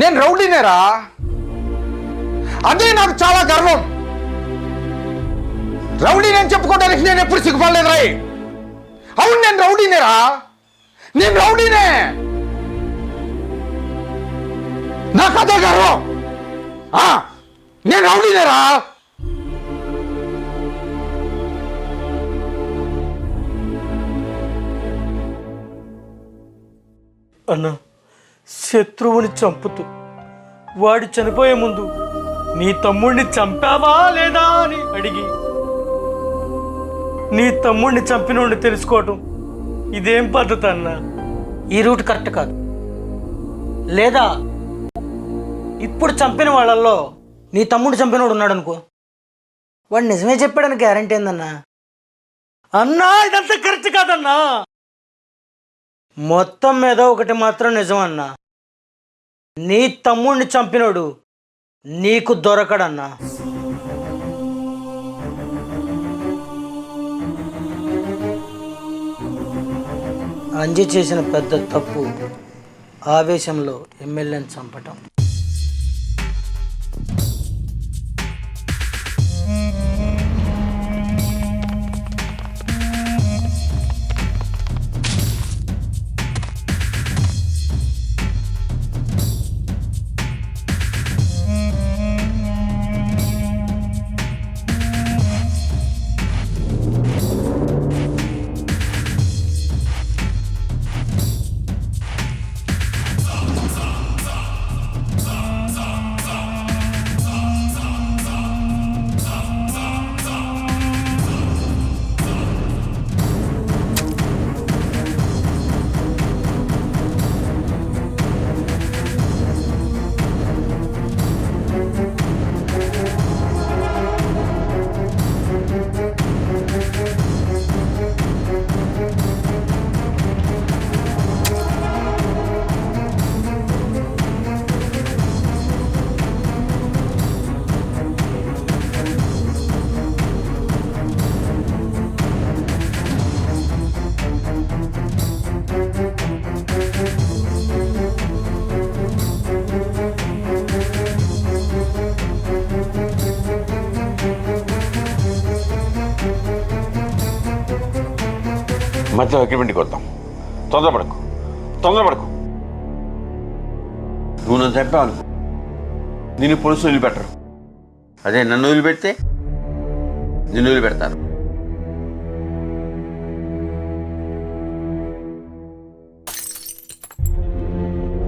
నేను రౌడీనేరా, అదే నాకు చాలా గర్వం. రౌడీ నేను చెప్పుకోవడానికి నేను ఎప్పుడు సిగ్గుపడలేదు రాయ్. అవును, నేను రౌడీనేరా, నేను రౌడీనే, నాకు అదే గర్వం. నేను రౌడీనేరా. అన్న, శత్రువుని చంపుతూ వాడు చనిపోయే ముందు నీ తమ్ముడిని చంపావా లేదా అని అడిగి నీ తమ్ముడిని చంపినోడిని తెలుసుకోవటం ఇదేం పద్ధతి అన్న? ఈ రూట్ కరెక్ట్ కాదు. లేదా ఇప్పుడు చంపిన వాళ్ళల్లో నీ తమ్ముడు చంపినోడు ఉన్నాడు అనుకో, వాడు నిజమే చెప్పాడని గ్యారంటీ ఏందన్నా? అన్నా, ఇదంతా కరెక్ట్ కాదన్నా. మొత్తం మీద ఒకటి మాత్రం నిజం అన్నా, నీ తమ్ముడిని చంపినోడు నీకు దొరకడన్నా. అంజి చేసిన పెద్ద తప్పు ఆవేశంలో ఎమ్మెల్యేని చంపటం. మధ్యలో అగ్రిమెంట్కి వద్దాం. తొందరపడకు. నువ్వు నన్ను చంపావు అనుకో, నిన్ను పోలీసులు వదిలిపెట్టరు. అదే నన్ను వదిలిపెడితే నిన్ను వదిలిపెడతారు.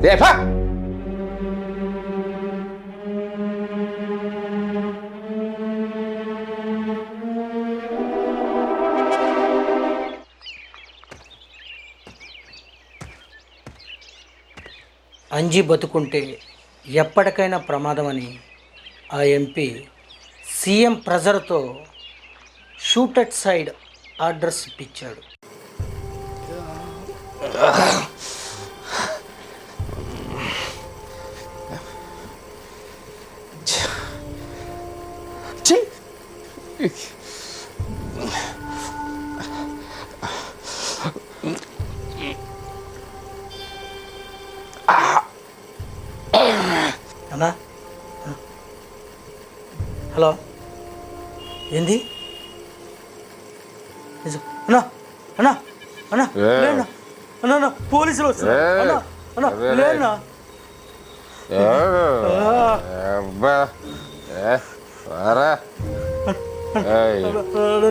రేపా అంజి బతుకుంటే ఎప్పటికైనా ప్రమాదమని ఆ ఎంపీ సీఎం ప్రెజర్తో షూట్ అట్ సైడ్ ఆర్డర్స్ ఇప్పించాడు. అన్నా, హలో, ఏంది అన్నా? అన్నా అన్నా లేనా? అన్నా అన్నా, పోలీసులు వస్తున్నారు. అన్నా అన్నా లేనా?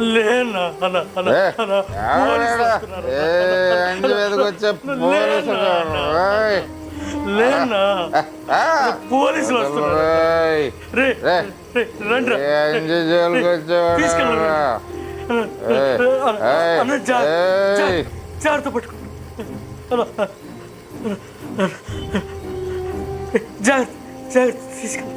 లేనా? అన్నా అన్నా అన్నా, లేనా? పోలీసులు వస్తున్నారు. రండి, తీసుకెళ్ళండి. జాగ్రత్త పట్టుకో. జాగ్రత్త తీసుకెళ్ళి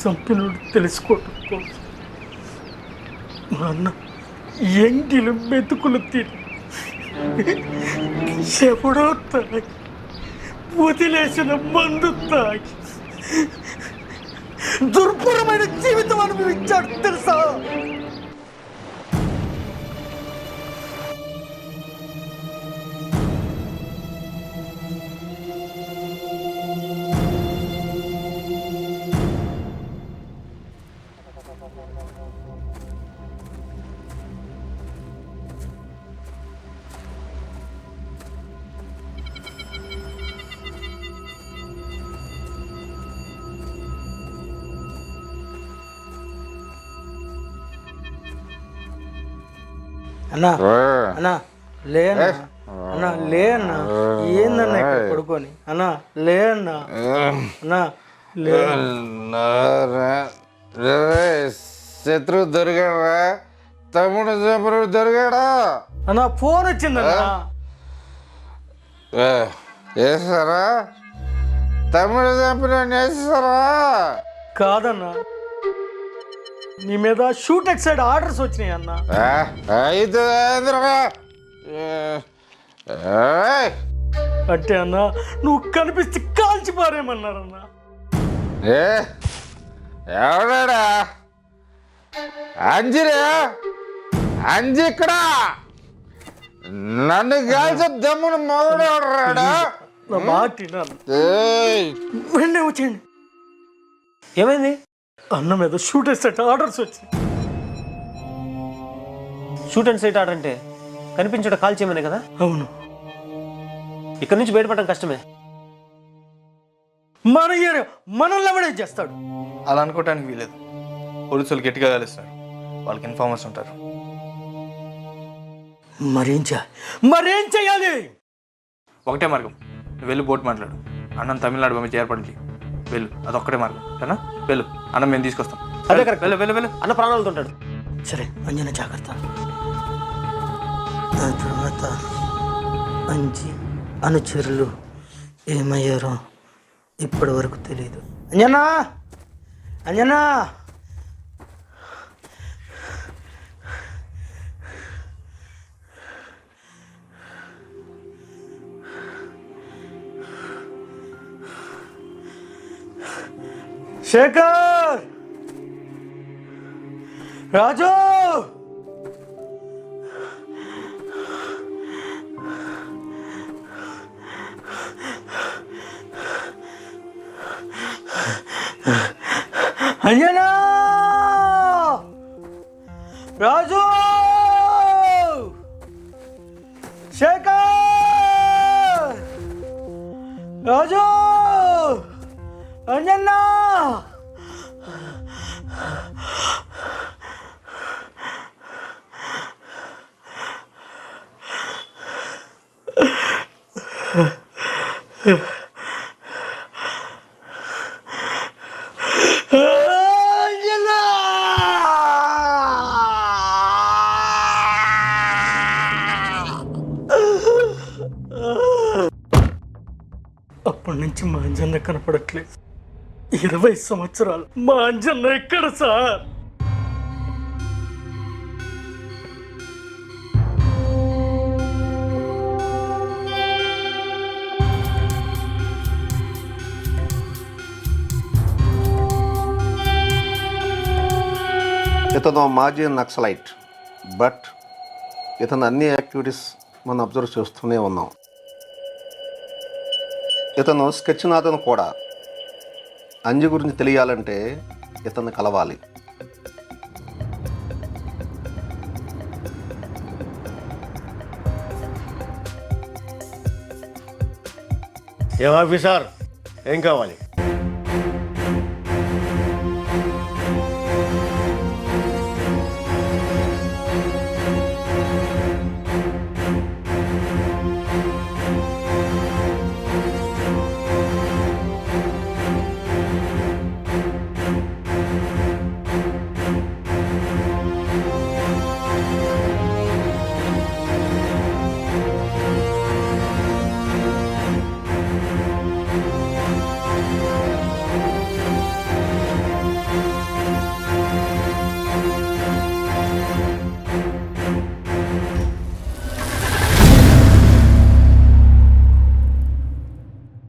చంపినోడు తెలుసుకోవటం కోసం మా అన్న ఎంగిలు మెతుకులు తిని ఎవడో తాగి వదిలేసిన మందు తాగి దుర్భరమైన జీవితం అనుభవించాడు తెలుసా? అన్నా అన్నా లే అన్నా అన్నా లే అన్నా ఏందన్నా ఇక్కడ పడుకొని అన్నా లే అన్నా అన్నా లే శత్రు దొరికాడా? తమ్ముడు చంపుడు దొరికాడా? అన్నా ఫోన్ వచ్చిందన్నా. వేస్తారా? తమ్ముడు చంపిన వేస్తారా? కాదన్నా, నీ మీద షూట్ ఎక్సైడ్ ఆర్డర్స్ వచ్చినాయి అన్న. అయితే అంటే అన్న నువ్వు కనిపిస్తే కాల్చి పారేమన్నారన్నా. ఎవడా అంజిరా? అంజి ఇక్కడ నన్ను కాల్చే దమ్మును మొదలెవడరాడా? వెంటనే వచ్చేయండి. ఏమైంది? అన్న మీద షూట్ ఎక్సైడ్ ఆర్డర్స్ వచ్చినాయి. షూట్ అండ్ సైట్ ఆర్డర్ అంటే కనిపించడం కాల్ చేయమనే కదా? అవును. ఇక్కడ నుంచి బయటపడడం కష్టమే. మన ఏరియా మనల్ని ఎవడే చేస్తాడు? అలా అనుకోవటానికి వీలేదు. పోలీసులు గట్టిగా కలుస్తారు, వాళ్ళకి ఇన్ఫార్మర్స్ ఉంటారు. మరేం చేయాలి? ఒకటే మార్గం, నువ్వు వెళ్ళి బోట్ మాట్లాడు. అన్నం తమిళనాడు పంపించి ఏర్పాటు చేయి. వెళ్ళు, అదొక్కటే మార్గం. సరేనా? వెళ్ళు, అన్నం మేము తీసుకొస్తాం. అదే కరెక్ట్. వెళ్ళు వెళ్ళు వెళ్ళు, అన్న ప్రాణాలతో ఉంటాడు. సరే అంజన జాగ్రత్త. ఆ తర్వాత అంజి అనుచరులు ఏమయ్యారో ఇప్పటి వరకు తెలియదు. అంజనా అంజనా శేఖర్ రాజు అంజనా రాజు శేఖర్ రాజు అంజనా అప్పటి నుంచి మా అంజన్న కనపడట్లేదు. 20 సంవత్సరాలు మా అంజన్న ఎక్కడ సార్? ఇతను మాజీ నక్సలైట్, బట్ ఇతను అన్ని యాక్టివిటీస్ మనం అబ్జర్వ్ చేస్తూనే ఉన్నాం. ఇతను స్కెచ్నాథన్ కూడా. అంజి గురించి తెలియాలంటే ఇతన్ని కలవాలి. ఏం ఆఫీసర్, ఏం కావాలి?